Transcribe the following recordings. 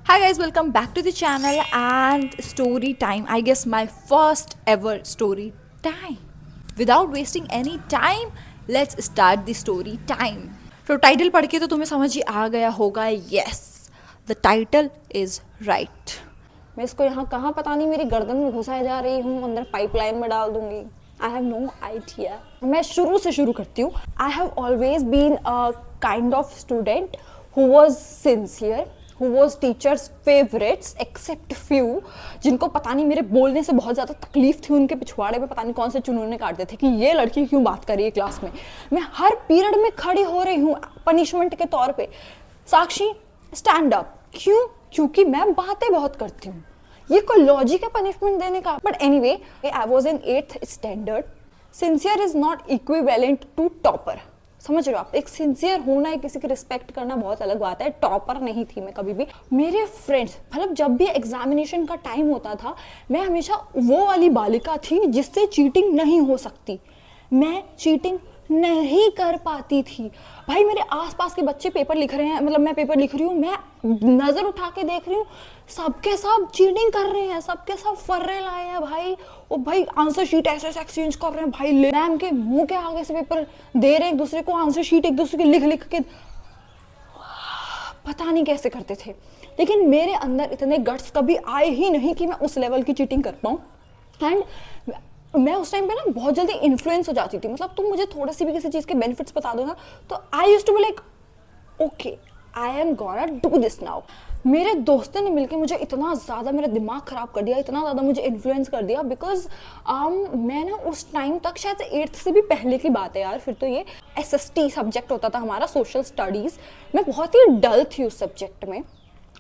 Hi guys, welcome back to the channel and story time. I guess my first ever story time. Without wasting any time, let's start the story time. तो title पढ़ के तो तुम्हें समझ ही आ गया होगा. Yes, the title is right. मैं इसको यहाँ कहाँ पता नहीं मेरी गर्दन में घुसाए जा रही हूँ, अंदर पाइपलाइन में डाल दूंगी. I have no idea. मैं शुरू से शुरू करती हूँ. I have always been a kind of student who was sincere, who was teachers favorites except few जिनको पता नहीं मेरे बोलने से बहुत ज़्यादा तकलीफ थी. उनके पिछवाड़े पे पता नहीं कौन से चुनूने काटते थे कि ये लड़की क्यों बात कर रही है क्लास में. मैं हर पीरियड में खड़ी हो रही हूँ पनिशमेंट के तौर पे. साक्षी स्टैंड अप. क्यों? क्योंकि मैं बातें बहुत करती हूँ. ये कोई लॉजिक है पनिशमेंट देने का? But anyway, I was in 8th standard. Sincere is not equivalent to topper. समझ रहे हो आप? एक सिंसियर होना है, किसी की रिस्पेक्ट करना बहुत अलग बात है. टॉपर नहीं थी मैं कभी भी. मेरे फ्रेंड्स, मतलब जब भी एग्जामिनेशन का टाइम होता था, मैं हमेशा वो वाली बालिका थी जिससे चीटिंग नहीं हो सकती. मैं चीटिंग नहीं कर पाती थी. भाई मेरे आसपास के बच्चे पेपर लिख रहे हैं, मतलब मैं पेपर लिख रही हूँ, मैं नजर उठा के देख रही हूँ, सबके सब चीटिंग कर रहे हैं, सबके सब फर्रे लाए हैं भाई. ओ भाई आंसर शीट ऐसे ऐसे एक्सचेंज कर रहे हैं भाई. मैम के मुंह के आगे से पेपर दे रहे हैं एक दूसरे को, आंसर शीट एक दूसरे की लिख लिख के. पता नहीं कैसे करते थे, लेकिन मेरे अंदर इतने गट्स कभी आए ही नहीं कि मैं उस लेवल की चीटिंग कर पाऊँ. एंड मैं उस टाइम पे ना बहुत जल्दी इन्फ्लुएंस हो जाती थी. मतलब तुम मुझे थोड़ा सी भी किसी चीज़ के बेनिफिट्स बता दो ना, तो I used to be like okay, I am gonna do this now. मेरे दोस्तों ने मिलकर मुझे इतना ज़्यादा मेरा दिमाग ख़राब कर दिया, इतना ज़्यादा मुझे इन्फ्लुएंस कर दिया. बिकॉज मैं ना उस टाइम तक, शायद 8th से भी पहले की बात है यार, फिर तो ये SST सब्जेक्ट होता था हमारा, सोशल स्टडीज़. मैं बहुत ही डल थी उस सब्जेक्ट में.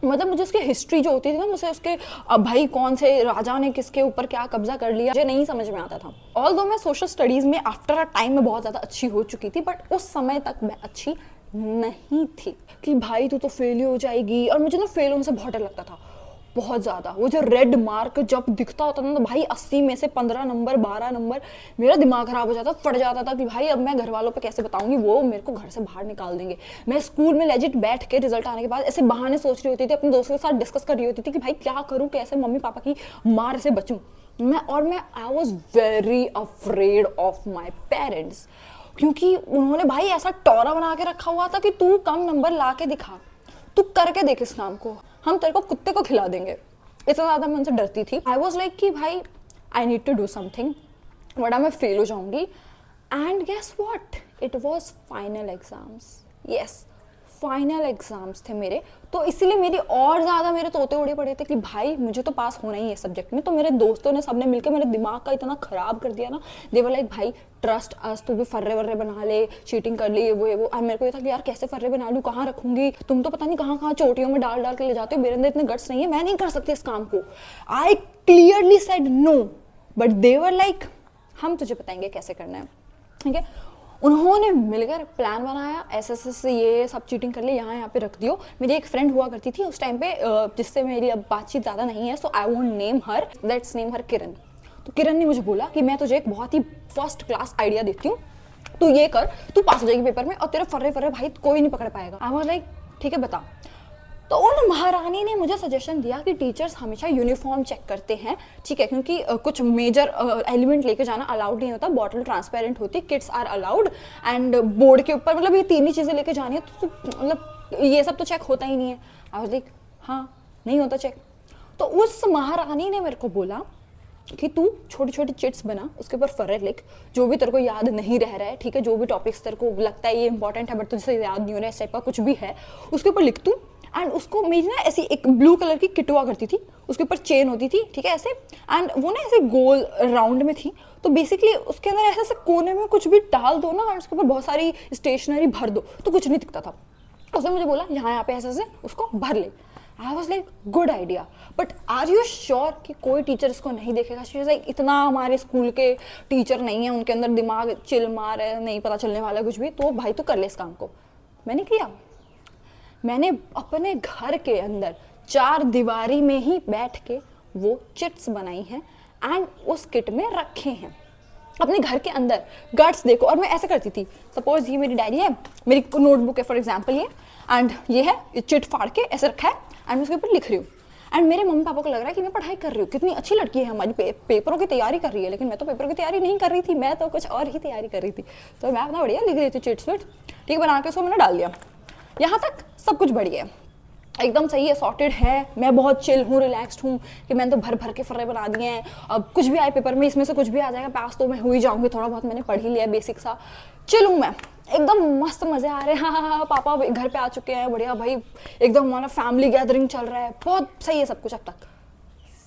मतलब मुझे उसकी हिस्ट्री जो होती थी ना, मुझे उसके भाई कौन से राजा ने किसके ऊपर क्या कब्जा कर लिया, मुझे नहीं समझ में आता था. ऑल्दो मैं सोशल स्टडीज़ में आफ्टर अ टाइम में बहुत ज़्यादा अच्छी हो चुकी थी, बट उस समय तक मैं अच्छी नहीं थी. कि भाई तू तो फेल हो जाएगी, और मुझे ना फेल होने से बहुत डर लगता था, बहुत ज़्यादा. वो जो रेड मार्क जब दिखता होता था ना, भाई 80 में से 15 नंबर 12 नंबर, मेरा दिमाग खराब हो जाता, फट जाता था कि भाई अब मैं घर वालों पे कैसे बताऊंगी, वो मेरे को घर से बाहर निकाल देंगे. मैं स्कूल में लेजिट बैठ के रिजल्ट आने के बाद ऐसे बहाने सोच रही होती थी, अपने दोस्तों के साथ डिस्कस कर रही होती थी कि भाई क्या करूँ, कैसे मम्मी पापा की मार से बचूँ मैं. मैं I was very afraid of my parents, क्योंकि उन्होंने भाई ऐसा टोरा बना के रखा हुआ था कि तू कम नंबर ला के दिखा, तू करके देख इस काम को, हम तेरे को कुत्ते को खिला देंगे. इतना ज़्यादा मैं उनसे डरती थी. आई वॉज लाइक कि भाई I need to do something, वरना मैं फेल हो जाऊंगी. And guess what, it was final exams. Yes, final exams थे मेरे. तो इसीलिए मेरी और ज़्यादा मेरे तोते उड़े पड़े थे कि भाई मुझे तो पास होना ही है सब्जेक्ट में. तो मेरे दोस्तों ने सबने मिलकर मेरे दिमाग का इतना ख़राब कर दिया ना. दे वर लाइक भाई ट्रस्ट अस, तू भी फर्रे वर्रे बना ले, चीटिंग कर ली, वो. और मेरे को ये था कि यार कैसे फर्रे बना लूँ, कहाँ रखूँगी, तुम तो पता नहीं कहाँ कहाँ चोटियों में डाल डाल के ले जाते हो, मेरे अंदर इतने गट्स नहीं है, मैं नहीं कर सकती इस काम को. I clearly said no, but they were like हम तुझे बताएंगे कैसे करना है. ठीक है, उन्होंने मिलकर प्लान बनाया, ऐसे से ये सब चीटिंग कर ले, यहाँ पे रख दियो. मेरी एक फ्रेंड हुआ करती थी उस टाइम पे, जिससे मेरी अब बातचीत ज़्यादा नहीं है, so I won't name her, let's name her Kiran. तो किरण ने मुझे बोला कि मैं तुझे एक बहुत ही फर्स्ट क्लास आइडिया देती हूँ, तू ये कर, तू पास हो जाएगी पेपर में और तेरे फर्रे फर्रे भाई कोई नहीं पकड़ पाएगा. आई वाज लाइक ठीक है बता. तो उन महारानी ने मुझे सजेशन दिया कि टीचर्स हमेशा यूनिफॉर्म चेक करते हैं, ठीक है, क्योंकि कुछ मेजर एलिमेंट लेके जाना अलाउड नहीं होता, बॉटल ट्रांसपेरेंट होती, kits are allowed, and board के ऊपर मतलब ये तीन ही चीज़ें लेके जानी है, तो मतलब ये सब तो चेक होता ही नहीं है. आई वाज लाइक हाँ नहीं होता चेक. तो उस महारानी ने मेरे को बोला कि तू छोटी छोटी चिट्स बना, उसके ऊपर फर्रे लिख, जो भी तेरे को याद नहीं रह रहा है, ठीक है, जो भी टॉपिक्स तेरे को लगता है ये इंपॉर्टेंट है बट तुझसे याद नहीं हो रहा है, इस टाइप का कुछ भी है उसके ऊपर लिख तू. एंड उसको मेरी ना ऐसी एक ब्लू कलर की किट हुआ करती थी, उसके ऊपर चेन होती थी, ठीक है ऐसे, एंड वो ना ऐसे गोल राउंड में थी. तो बेसिकली उसके अंदर ऐसे ऐसे कोने में कुछ भी डाल दो ना, और उसके ऊपर बहुत सारी स्टेशनरी भर दो तो कुछ नहीं दिखता था. उसने मुझे बोला यहाँ पे ऐसे ऐसे उसको भर ले. I was like good idea, but are you sure कि कोई टीचर इसको नहीं देखेगा? शी वाज लाइक इतना हमारे स्कूल के टीचर नहीं है, उनके अंदर दिमाग चिल मार है, नहीं पता चलने वाला कुछ भी, तो भाई तो कर ले इस काम को. मैंने किया. मैंने अपने घर के अंदर 4 दीवारी में ही बैठ के वो चिट्स बनाई हैं एंड उस किट में रखे हैं अपने घर के अंदर. गट्स देखो. और मैं ऐसे करती थी, सपोज ये मेरी डायरी है, मेरी नोटबुक है फॉर एग्जांपल ये, एंड ये है चिट फाड़ के ऐसे रखा है, एंड मैं उसके ऊपर लिख रही हूँ। एंड मेरे मम्मी पापा को लग रहा है कि मैं पढ़ाई कर रही हूँ, कितनी अच्छी लड़की है हमारी, पेपरों की तैयारी कर रही है। लेकिन मैं तो पेपर की तैयारी नहीं कर रही थी, मैं तो कुछ और ही तैयारी कर रही थी। तो मैं अपना बढ़िया लिख रही थी चिट्स विट, ठीक बना के उसको मैंने डाल दिया। यहाँ तक सब कुछ बढ़िया है, एकदम सही है, सॉर्टेड है। मैं बहुत चिल हूँ, रिलैक्स्ड हूँ कि मैंने तो भर भर के फर्रे बना दिए हैं। अब कुछ भी आए पेपर में, इसमें से कुछ भी आ जाएगा, पास तो मैं हो ही जाऊँगी, थोड़ा बहुत मैंने पढ़ ही लिया बेसिक सा। चिल हूँ मैं, एकदम मस्त, मजे आ रहे हैं। हाँ, पापा घर पे आ चुके हैं, बढ़िया भाई, एकदम हमारा फैमिली गैदरिंग चल रहा है, बहुत सही है सब कुछ अब तक।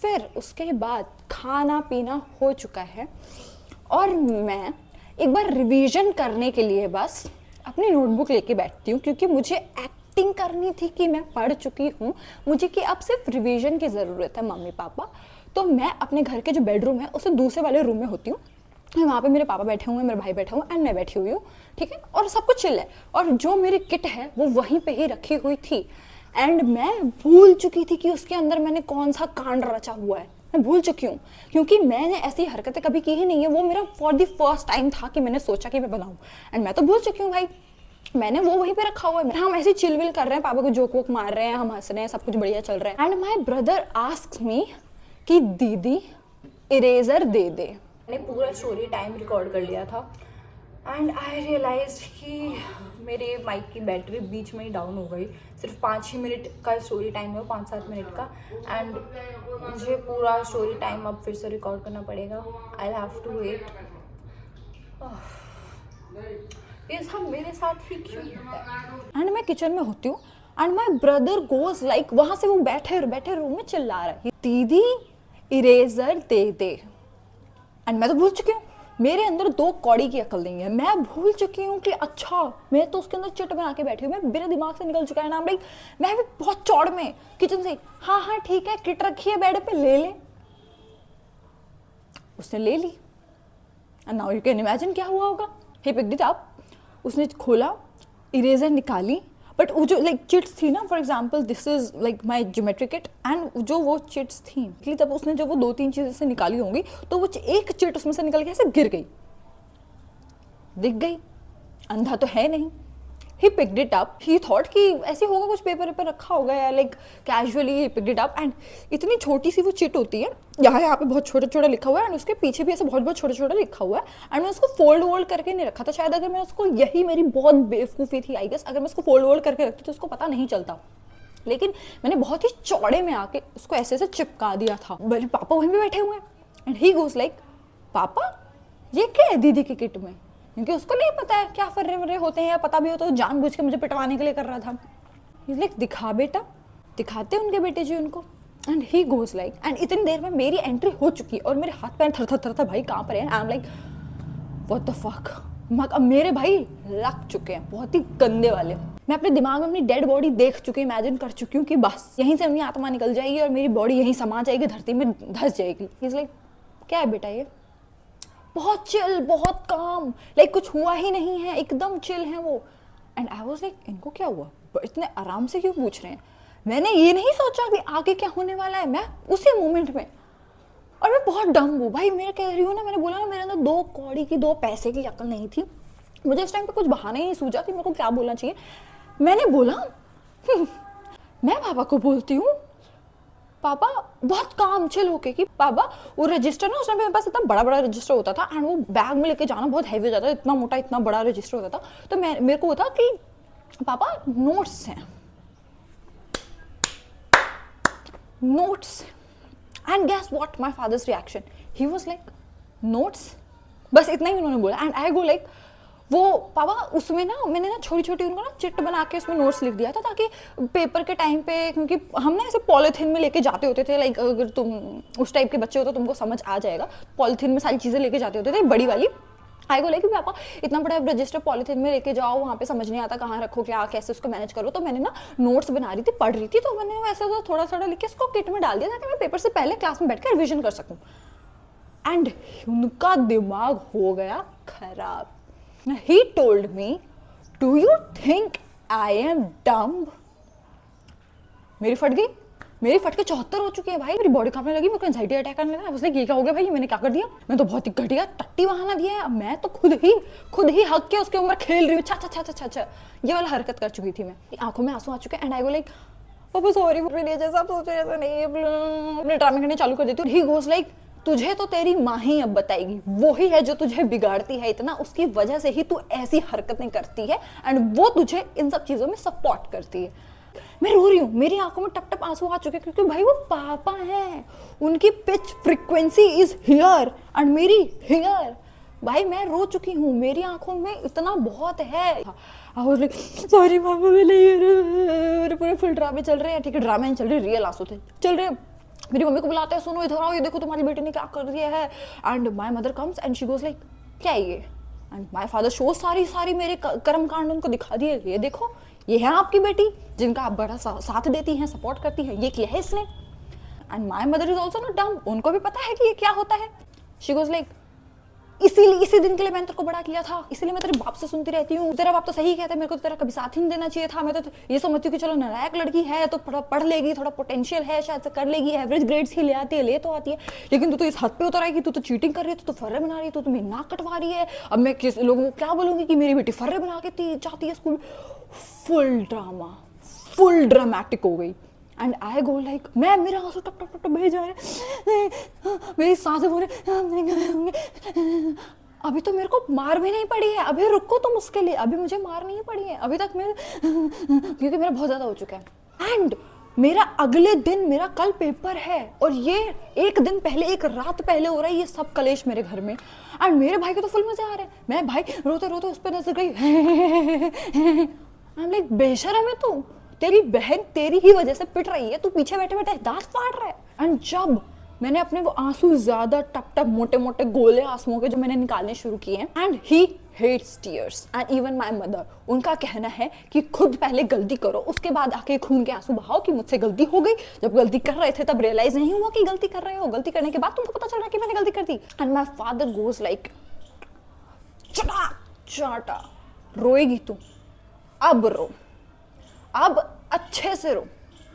फिर उसके बाद खाना पीना हो चुका है और मैं एक बार रिवीजन करने के लिए बस अपनी नोटबुक लेके बैठती हूँ, क्योंकि मुझे एक्टिंग करनी थी कि मैं पढ़ चुकी हूँ, मुझे कि अब सिर्फ रिवीजन की ज़रूरत है मम्मी पापा। तो मैं अपने घर के जो बेडरूम है उससे दूसरे वाले रूम में होती हूँ, वहाँ पे मेरे पापा बैठे हुए हैं, मेरे भाई बैठे हुए हैं एंड मैं बैठी हुई हूँ, ठीक है, और सब कुछ चिल है। और जो मेरी किट है वो वहीं पे ही रखी हुई थी एंड मैं भूल चुकी थी कि उसके अंदर मैंने कौन सा कांड रचा हुआ है। मैं भूल चुकी हूँ क्योंकि मैंने ऐसी हरकतें कभी की ही नहीं है। वो मेरा फॉर द फर्स्ट टाइम था कि मैंने सोचा कि मैं बनाऊँ एंड मैं तो भूल चुकी हूँ भाई, मैंने वो वहीं पे रखा हुआ है। हम ऐसे चिल विल कर रहे हैं, पापा को जोक वोक मार रहे हैं, हम हंस रहे हैं, सब कुछ बढ़िया चल रहा है। एंड माई ब्रदर आस्क्स मी कि दीदी इरेजर दे दे। मैंने पूरा स्टोरी टाइम रिकॉर्ड कर लिया था एंड आई रियलाइज कि मेरे माइक की बैटरी बीच में ही डाउन हो गई। सिर्फ 5-6 मिनट का स्टोरी टाइम है, 5-7 मिनट का, एंड मुझे पूरा स्टोरी टाइम अब फिर से रिकॉर्ड करना पड़ेगा। I have to wait. ये सब मेरे साथ ही क्यों होता है? एंड मैं किचन में होती हूँ and my brother goes like, वहां से वो बैठे बैठे रूम में चिल्ला रहा है, दीदी इरेजर दे दे। एंड मैं तो भूल चुकी हूँ, मेरे अंदर 2 कौड़ी की अकल नहीं है। मैं भूल चुकी हूँ कि अच्छा मैं तो उसके अंदर चिट बना के बैठी हूँ, मैं मेरे दिमाग से निकल चुका है नाम। लाइक मैं भी बहुत चौड़ में किचन से, हाँ हाँ ठीक है, किट रखी है बेड पे, ले ले। उसने ले ली and now you can imagine क्या हुआ होगा। ही पिक्ड इट अप, उसने खोला, इरेजर निकाली, बट वो जो लाइक चिट्स थी ना, for example this is like my geometry kit and जो वो चिट्स थी, तब उसने जब वो 2-3 चीज़ें से निकाली होंगी तो वो एक चिट उसमें से निकल के ऐसे गिर गई, दिख गई, अंधा तो है नहीं। He picked it up, he thought कि ऐसे होगा, कुछ पेपर पर रखा होगा या like casually he picked it up. And इतनी छोटी सी वो चिट होती है, यहाँ पे बहुत छोटा छोटा लिखा हुआ है एंड उसके पीछे भी ऐसे बहुत बहुत छोटा छोटा लिखा हुआ है। एंड मैं उसको फोल्ड वोल्ड करके नहीं रखा था, शायद अगर मैं उसको, यही मेरी बहुत बेवकूफ़ी थी आई गेस, अगर मैं उसको फोल्ड वोल्ड करके रखती तो उसको पता नहीं चलता। लेकिन मैंने बहुत ही चौड़े में आके उसको ऐसे ऐसे चिपका दिया था। मेरे पापा वहीं पे बैठे हुए हैं एंड ही गोज लाइक, पापा ये क्या है दीदी की किट में, क्योंकि उसको नहीं पता है क्या फर्रे वर्रे होते हैं, या पता भी हो तो जानबूझ के मुझे पिटवाने के लिए कर रहा था। लाइक दिखा बेटा, दिखाते उनके बेटे जी उनको। And he goes like, and इतनी देर में मेरी एंट्री हो चुकी है और मेरे हाथ पैर थर थर थर भाई कहाँ पर है। I am like what the fuck. अब मेरे भाई लग चुके हैं बहुत ही गंदे वाले। मैं अपने दिमाग में अपनी डेड बॉडी देख चुकी, इमेजिन कर चुकी हूँ कि बस यहीं से अपनी आत्मा निकल जाएगी और मेरी बॉडी यहीं समा जाएगी, धरती में धंस जाएगी। इज लाइक क्या है बेटा ये, बहुत चिल, बहुत काम, लाइक कुछ हुआ ही नहीं है, एकदम चिल है वो। एंड आई वाज लाइक इनको क्या हुआ, इतने आराम से क्यों पूछ रहे हैं। मैंने ये नहीं सोचा कि आगे क्या होने वाला है, मैं उसी मोमेंट में, और मैं बहुत डम हूँ भाई। मैं कह रही हूँ ना, मैंने बोला ना मेरे अंदर 2 कौड़ी की 2 पैसे की अकल नहीं थी। मुझे इस टाइम पे कुछ बहाना ही नहीं सूझा कि मेरे को क्या बोलना चाहिए। मैंने बोला मैं पापा को बोलती हूँ, पापा बहुत काम चिल होके कि पापा वो रजिस्टर ना, उस टाइम पे मेरे पास इतना बड़ा बड़ा रजिस्टर होता था एंड वो बैग में लेके जाना बहुत हैवी हो जाता था, इतना मोटा इतना बड़ा रजिस्टर होता था। तो मेरे को था कि पापा नोट्स हैं, notes. And guess what my father's reaction, he was like notes, बस इतना ही उन्होंने बोला। एंड आई गो लाइक, वो पापा उसमें ना मैंने ना छोटी छोटी उनको ना चिट बना के उसमें नोट्स लिख दिया था, ताकि पेपर के टाइम पे, क्योंकि हम ना ऐसे पॉलीथीन में लेके जाते होते थे, लाइक अगर तुम उस टाइप के बच्चे हो तो तुमको समझ आ जाएगा, पॉलीथीन में सारी चीज़ें लेके जाते होते थे बड़ी वाली। आई को लाइक पापा इतना बड़ा रजिस्टर पॉलीथीन में लेके जाओ, वहाँ पे समझ नहीं आता कहाँ रखो, क्या कैसे उसको मैनेज करो। तो मैंने ना नोट्स बना रही थी, पढ़ रही थी, तो मैंने ऐसा थोड़ा थोड़ा लिख के उसको किट में डाल दिया ताकि मैं पेपर से पहले क्लास में बैठ कर रिविजन कर सकूँ। एंड उनका दिमाग हो गया खराब। He told me, do you think I am dumb? मेरी फट गई, मेरी फट के 74 हो चुकी है भाई, मेरी बॉडी कांपने लगी, मेरे को एंजाइटी अटैक करने लगा। उसने ये क्या हो गया भाई, मैंने क्या कर दिया, मैं तो बहुत ही घटिया टट्टी बहाना दिया है। मैं तो खुद ही हक के उसके ऊपर खेल रही हूँ, छा छा छा छा छा, ये वाला हरकत कर चुकी थी मैं। आंखों में आंसू आ चुके एंड आई गो लाइक पापा सॉरी मेरे जैसा आप सोच रहे, ऐसा नहीं, अपने ड्रामे करने चालू कर देती हूँ। ही गोज लाइक तुझे तो तेरी माँ ही अब बताएगी, वो ही है जो तुझे बिगाड़ती है इतना, उसकी वजह से ही तू ऐसी हरकतें करती है एंड वो तुझे इन सब चीजों में सपोर्ट करती है। मैं रो रही हूँ, मेरी आंखों में टप टप आंसू आ चुके क्योंकि भाई वो पापा हैं, उनकी pitch frequency is here and मेरी हियर। भाई मैं रो चुकी हूँ, मेरी आंखों में इतना बहुत है। सॉरी पापा, मैं नहीं, पूरे फुल ड्रामे चल रहे हैं, ठीक है ड्रामे नहीं चल रहे, रियल आंसू थे चल रहे हैं। मेरी मम्मी को बुलाते हैं, सुनो इधर आओ, ये देखो तुम्हारी बेटी ने क्या कर दिया है। And my mother comes and she goes like क्या है ये, एंड माय फादर शो सारी मेरे कर्म कांड उनको दिखा दिए, ये देखो ये है आपकी बेटी जिनका आप बड़ा साथ देती हैं, सपोर्ट करती हैं, ये किया है इसने। And my mother is also not डम, उनको भी पता है कि ये क्या होता है। शी गोज लाइक इसीलिए इसी दिन के लिए मैंने तेरे को बड़ा किया था, इसीलिए मैं तेरे बाप से सुनती रहती हूँ, तेरा बाप तो सही कहता है, मेरे को तो तेरा कभी साथ ही नहीं देना चाहिए था। मैं तो ये समझती हूँ कि चलो नालायक लड़की है तो थोड़ा पढ़ लेगी, थोड़ा पोटेंशियल है, शायद से कर लेगी, एवरेज ग्रेड्स ही ले आती है, ले तो आती है, लेकिन तू तो इस हद पे उतर आएगी, तू तो चीटिंग कर रही है, तू तो फर्रे बना रही है, तू मेरी नाक कटवा रही है। अब मैं किस लोगों को क्या बोलूंगी कि मेरी बेटी फर्रे बना के जाती है school. Full drama, full dramatic हो गई। एंड आई गो लाइक मैं, मेरे आंसू टप टप टप टप बह जा रहे, मेरी सांसें बोल रही अभी तो मेरे को मार भी नहीं पड़ी है, अभी रुको तुम उसके लिए, अभी मुझे मार नहीं पड़ी है अभी तक, मैं क्योंकि मेरा बहुत ज्यादा हो चुका है। एंड मेरा अगले दिन, मेरा कल पेपर है और ये एक दिन पहले, एक रात पहले हो रहा है ये सब कलेश मेरे घर में। एंड मेरे भाई को तो फुल मजे आ रहे हैं, मैं भाई रोते रोते उस पर नजर गई, आई एम लाइक बेशरम है तू, तेरी बहन तेरी ही वजह से पिट रही है, तू पीछे बैठे बैठे दांत फाड़ रहा है। एंड जब मैंने अपने वो आंसू ज्यादा टप टप मोटे मोटे गोले आंसुओं के जो मैंने निकालने शुरू किए हैं, and he hates tears and even my mother, उनका कहना है कि खुद पहले गलती करो उसके बाद आके खून के आंसू बहाओ कि मुझसे गलती हो गई, जब गलती कर रहे थे तब रियलाइज नहीं हुआ कि गलती कर रहे हो, गलती करने के बाद तुमको पता चल रहा है कि मैंने गलती कर दी। And my father goes like चाटा रोएगी तू, अब रो, अब अच्छे से रो,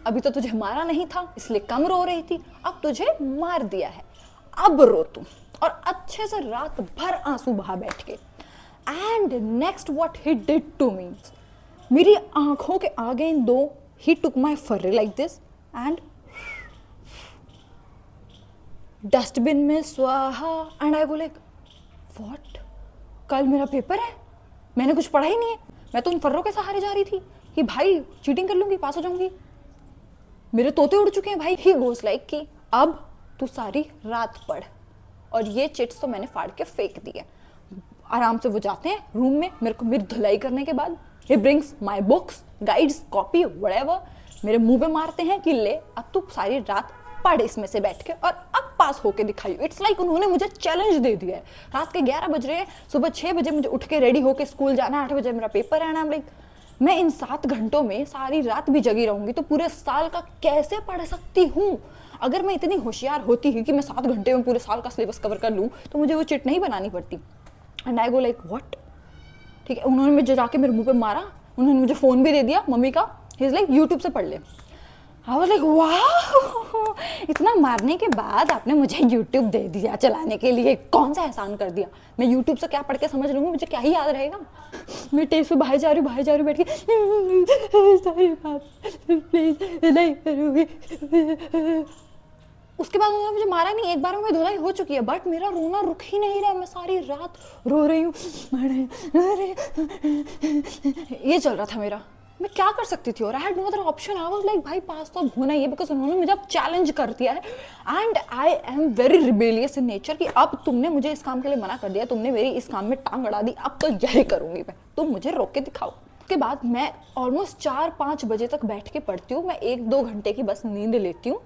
अभी तो तुझे मारा नहीं था इसलिए कम रो रही थी, अब तुझे मार दिया है, अब रो तू, और अच्छे से रात भर आंसू बहा बैठ के। And next what he did to me, मेरी आंखों के आगे इन दो, ही टुक माई फर्रे लाइक दिस एंड डस्टबिन में स्वाहा। And I go like what, कल मेरा पेपर है, मैंने कुछ पढ़ा ही नहीं है, मैं तो उन फर्रों के सहारे जा रही थी कि भाई चीटिंग कर लूंगी पास हो जाऊंगी, मेरे तोते उड़ चुके हैं भाई। ही गोज लाइक कि अब तू सारी रात पढ़, और ये चिट्स तो मैंने फाड़ के फेंक दिए। आराम से वो जाते हैं रूम में, मेरे को मेरी धुलाई करने के बाद he brings my books, guides, copy, whatever, मेरे मुंह पे मारते हैं कि ले अब तू सारी रात पढ़ इसमें से बैठ के और अब पास होके दिखाई। इट्स लाइक उन्होंने मुझे चैलेंज दे दिया है। रात के 11 बज रहे हैं, सुबह 6 बजे मुझे उठ के रेडी होके स्कूल जाना, 8 बजे मेरा पेपर है। लाइक मैं इन 7 घंटों में सारी रात भी जगी रहूंगी तो पूरे साल का कैसे पढ़ सकती हूँ? अगर मैं इतनी होशियार होती ही कि मैं 7 घंटे में पूरे साल का सिलेबस कवर कर लूँ तो मुझे वो चिट नहीं बनानी पड़ती। And I go like what, ठीक है, उन्होंने मुझे जाके मेरे मुंह पे मारा, उन्होंने मुझे फ़ोन भी दे दिया मम्मी का, ही इज़ लाइक यूट्यूब से पढ़ ले। आई वाज लाइक वाह, इतना मारने के बाद आपने मुझे यूट्यूब दे दिया चलाने के लिए, कौन सा एहसान कर दिया? मैं यूट्यूब से क्या पढ़ के समझ लूँगी, मुझे क्या ही याद रहेगा? मैं टेस्ट से बाहर जा रही हूँ बैठ के, सॉरी बाप प्लीज नहीं करूँगी। उसके बाद उन्होंने मुझे मारा नहीं, एक बार में धुलाई हो चुकी है, बट मेरा रोना रुक ही नहीं रहा, मैं सारी रात रो रही हूँ, ये चल रहा था मेरा। मैं क्या कर सकती थी और I had no other option. I was like भाई पास तो अब होना ही है, बिकॉज उन्होंने मुझे अब चैलेंज कर दिया है and I am very rebellious in nature कि अब तुमने मुझे इस काम के लिए मना कर दिया, तुमने मेरी इस काम में टांग अड़ा दी, अब तो यही करूंगी मैं, तुम मुझे रोक के दिखाओ। उसके बाद मैं ऑलमोस्ट 4-5 बजे तक बैठ के पढ़ती हूँ, मैं 1-2 घंटे की बस नींद लेती हूँ,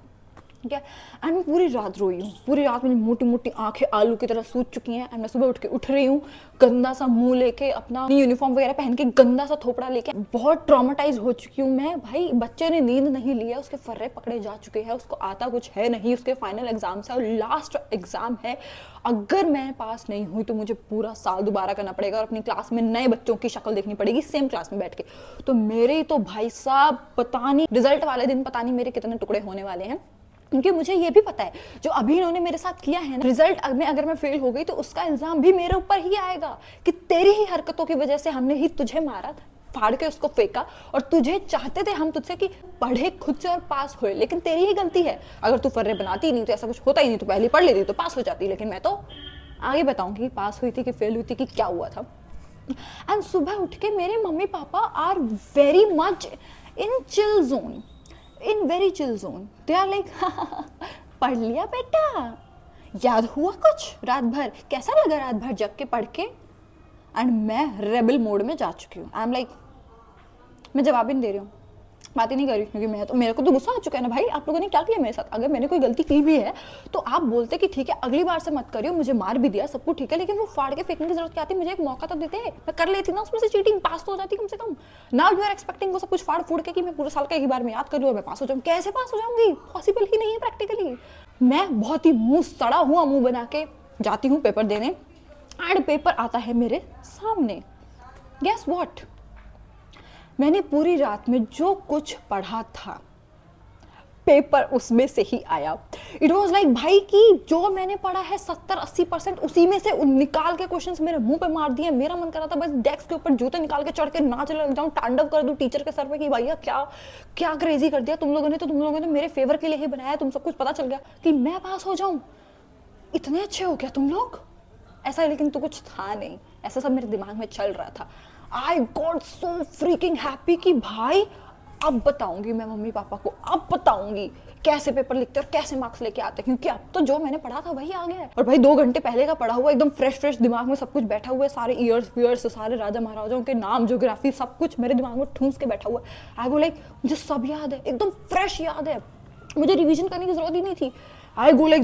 ठीक है। एंड मैं पूरी रात रोई हूँ, पूरी रात मेरी मोटी मोटी आंखें आलू की तरह सूज चुकी हैं। एंड मैं सुबह उठ रही हूँ गंदा सा मुंह लेके, अपना यूनिफॉर्म वगैरह पहन के, गंदा सा थोपड़ा लेके, बहुत ट्रॉमेटाइज हो चुकी हूँ मैं। भाई बच्चे ने नींद नहीं लिया, उसके फर्रे पकड़े जा चुके हैं, उसको आता कुछ है नहीं, उसके फाइनल एग्जाम्स है और लास्ट एग्जाम है। अगर मैं पास नहीं हुई तो मुझे पूरा साल दोबारा करना पड़ेगा और अपनी क्लास में नए बच्चों की शक्ल देखनी पड़ेगी सेम क्लास में बैठ के। तो मेरे तो भाई साहब पता नहीं रिजल्ट वाले दिन पता नहीं मेरे कितने टुकड़े होने वाले हैं, क्योंकि मुझे ये भी पता है जो अभी इन्होंने मेरे साथ किया है ना, रिजल्ट में अगर मैं फेल हो गई तो उसका इल्जाम भी मेरे ऊपर ही आएगा कि तेरी ही हरकतों की वजह से हमने ही तुझे मारा, फाड़ के उसको फेंका, और तुझे चाहते थे हम तुझसे कि पढ़े खुद से और पास होए, लेकिन तेरी ही गलती है। अगर तू फर्रे बनाती नहीं तो ऐसा कुछ होता ही नहीं, तो पहले पढ़ लेती तो पास हो जाती। लेकिन मैं तो आगे बताऊंगी कि पास हुई थी कि फेल हुई थी कि क्या हुआ था। एंड सुबह उठ के मेरे मम्मी पापा are very much in chill zone, in very chill zone. They are like पढ़ लिया बेटा, याद हुआ कुछ रात भर, कैसा लगा रात भर जग के पढ़ के। एंड मैं रेबल मोड में जा चुकी हूँ। आई एम लाइक, मैं जवाब ही नहीं दे रही हूँ, बात ही नहीं कर रही, क्योंकि मैं तो, मेरे को तो गुस्सा आ चुका है ना भाई, आप लोगों ने क्या किया मेरे साथ। अगर मैंने कोई गलती की भी है तो आप बोलते कि ठीक है अगली बार से मत करियो, मुझे मार भी दिया सब कुछ ठीक है, लेकिन वो फाड़ के फेंकने की जरूरत क्या थी, मुझे एक मौका तो देते, मैं कर लेती ना उसमें से चीटिंग, पास तो हो जाती कम से कम। नाउ यू आर एक्सपेक्टिंग वो सब कुछ फाड़ फूड़ के कि मैं पूरे साल का एक ही बार में याद कर लूँ और मैं पास हो जाऊँ। कैसे पास हो जाऊंगी, पॉसिबल ही नहीं है प्रैक्टिकली। मैं बहुत ही मुंह सड़ा हुआ मुंह बना के जाती हूँ पेपर देने, एंड पेपर आता है मेरे सामने। गेस व्हाट, मैंने पूरी रात में जो कुछ पढ़ा था पेपर उसमें से ही आया। इट वॉज लाइक भाई कि जो मैंने पढ़ा है 70-80% उसी में से निकाल के क्वेश्चंस मेरे मुंह पे मार दिए। मेरा मन कर रहा था बस डेस्क के ऊपर जूते निकाल के चढ़ के नाच लग जाऊं, तांडव कर दूं टीचर के सर पे कि भैया क्या क्या क्रेजी कर दिया तुम लोगों ने, तो तुम लोगों ने मेरे फेवर के लिए ही बनाया, तुम सब कुछ पता चल गया कि मैं पास हो जाऊं, इतने अच्छे हो क्या तुम लोग, ऐसा। लेकिन तो कुछ था नहीं, ऐसा सब मेरे दिमाग में चल रहा था। I got so freaking happy कि भाई अब बताऊंगी मैं मम्मी पापा को, अब बताऊंगी कैसे पेपर लिखते और कैसे मार्क्स लेके आते, क्योंकि अब तो जो मैंने पढ़ा था वही आ गया है। और भाई 2 घंटे पहले का पढ़ा हुआ एकदम फ्रेश दिमाग में सब कुछ बैठा हुआ है, सारे ईयर्स सारे राजा महाराजाओं के नाम, ज्योग्राफी सब कुछ मेरे दिमाग में ठूंस के बैठा हुआ है। आई गो लाइक मुझे सब याद है, एकदम फ्रेश याद है, मुझे रिविजन करने की जरूरत ही नहीं थी। आई गो लाइक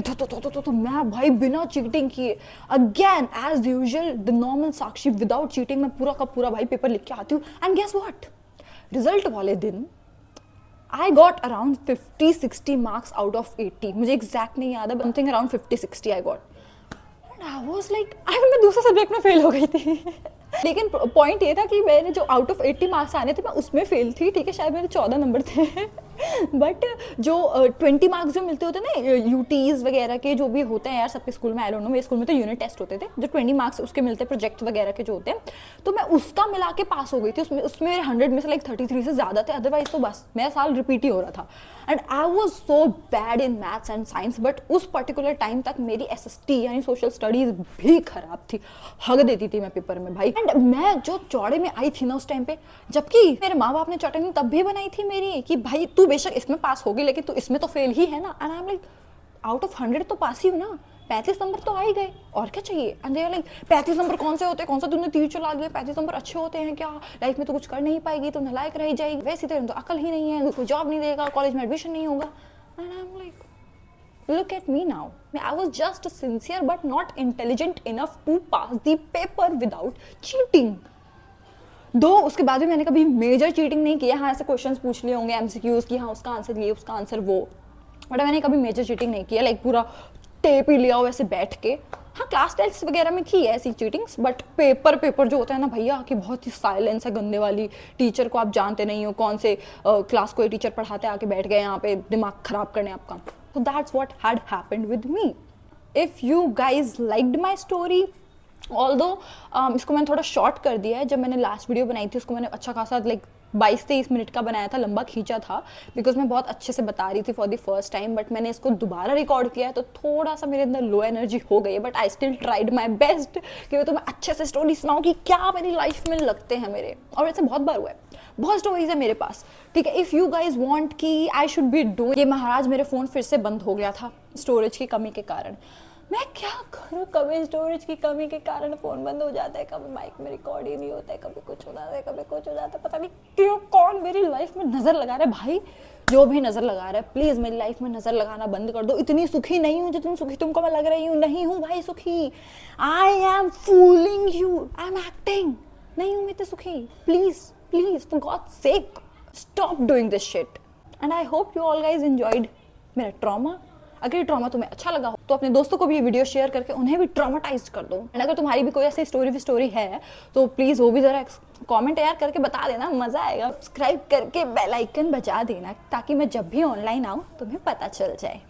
तो मैं भाई बिना चीटिंग किए again as usual the normal Sakshi without cheating मैं पूरा का पूरा भाई पेपर लिख के आती हूँ। एंड गेस व्हाट, रिजल्ट वाले दिन I got around 50-60 marks out of 80, मुझे एग्जैक्ट नहीं याद है, something around 50-60 I got. And I was like मैं दूसरे सब्जेक्ट में फेल हो गई थी लेकिन पॉइंट ये था कि मैंने जो आउट ऑफ 80 मार्क्स आने थे मैं उसमें फेल थी, ठीक है, शायद मेरे 14 नंबर थे बट जो 20 मार्क्स जो मिलते होते ना यूटीज वगैरह के जो भी होते हैं यार सबके स्कूल में, आई डोंट नो, मेरे स्कूल में तो यूनिट टेस्ट होते थे, जो 20 मार्क्स उसके मिलते हैं प्रोजेक्ट वगैरह के जो होते हैं, तो मैं उसका मिला के पास हो गई थी। उसमें मेरे 100 में से लाइक 33 से ज़्यादा थे, अदरवाइज तो बस मेरा साल रिपीट ही हो रहा था। And I was so bad in maths and science, but उस पर्टिकुलर टाइम तक मेरी SST यानी सोशल स्टडीज भी खराब थी, हग देती थी मैं पेपर में भाई। एंड मैं जो चौड़े में आई थी ना उस टाइम पे, जबकि मेरे माँ बाप ने चटनी तब भी बनाई थी मेरी कि भाई तू बेशक इसमें पास होगी लेकिन तू इसमें तो फेल ही है ना। And I am like out of 100 तो पास ही हूँ ना, 35 नंबर तो आ ही गए, और क्या चाहिए। And they are like 35 number कौन से होते हैं, कौन सा तूने तीर चला दिया, 35 नंबर अच्छे होते हैं क्या, लाइफ में तो कुछ कर नहीं पाएगी, तो नालायक रह जाएगी, वैसे तो अकल ही नहीं है, कोई जॉब नहीं देगा, कॉलेज में एडमिशन नहीं होगा। And I am like look at me now, I was just sincere but not intelligent enough to pass the paper without cheating। दो उसके बाद भी मैंने कभी मेजर चीटिंग नहीं किया, हाँ ऐसे क्वेश्चंस पूछ लिए होंगे MCQs की, हाँ उसका आंसर ये उसका आंसर वो, बट मैंने कभी मेजर चीटिंग नहीं किया, लाइक पूरा टेप ही लिया हो वैसे बैठ के। हाँ क्लास टेस्ट वगैरह में की है ऐसी चीटिंग्स, बट पेपर जो होता है ना भैया कि बहुत ही साइलेंस है गंदे वाली, टीचर को आप जानते नहीं हो कौन से क्लास को ये टीचर पढ़ाते आके बैठ गए यहाँ पे दिमाग खराब करने आपका। So that's what had happened with me. If you guys liked my story, although इसको मैंने थोड़ा शॉर्ट कर दिया है, जब मैंने लास्ट वीडियो बनाई थी उसको मैंने अच्छा खासा लाइक 22-23 मिनट का बनाया था, लंबा खींचा था, बिकॉज मैं बहुत अच्छे से बता रही थी for the first time, but मैंने इसको दोबारा रिकॉर्ड किया है तो थोड़ा सा मेरे अंदर लो एनर्जी हो गई है, but I still tried my best कि मैं तुम्हें अच्छे से स्टोरी सुनाऊँ कि क्या मेरी लाइफ में लगते हैं मेरे, और ऐसे बहुत बार हुआ है, बहुत स्टोरीज है मेरे पास, ठीक है। इफ़ यू गाइज वांट कि आई शुड बी डू, ये महाराज मेरे फ़ोन फिर से बंद हो गया था स्टोरेज की कमी के कारण, मैं क्या करूँ, कभी स्टोरेज की कमी के कारण फ़ोन बंद हो जाता है, कभी माइक में रिकॉर्ड ही नहीं होता है, कभी कुछ हो जाता है, कभी कुछ हो जाता है, पता नहीं क्यों कौन मेरी लाइफ में नज़र लगा रहा है। भाई जो भी नज़र लगा रहा है प्लीज़ मेरी लाइफ में नज़र लगाना बंद कर दो, इतनी सुखी नहीं हूँ जितनी सुखी तुमको मैं लग रही हूँ, नहीं हूँ भाई सुखी, I am fooling you, I am acting, नहीं हूँ मैं इतनी सुखी, please for God's sake stop doing this shit and I hope you all guys enjoyed मेरा ट्रॉमा। अगर ये ट्रॉमा तुम्हें अच्छा लगा हो तो अपने दोस्तों को भी ये वीडियो शेयर करके उन्हें भी ट्रॉमाटाइज कर दो, एंड अगर तुम्हारी भी कोई ऐसी स्टोरी है तो प्लीज़ वो भी ज़रा कमेंट यार करके बता देना, मज़ा आएगा। सब्सक्राइब करके बेल आइकन बजा देना ताकि मैं जब भी ऑनलाइन आऊँ तुम्हें पता चल जाए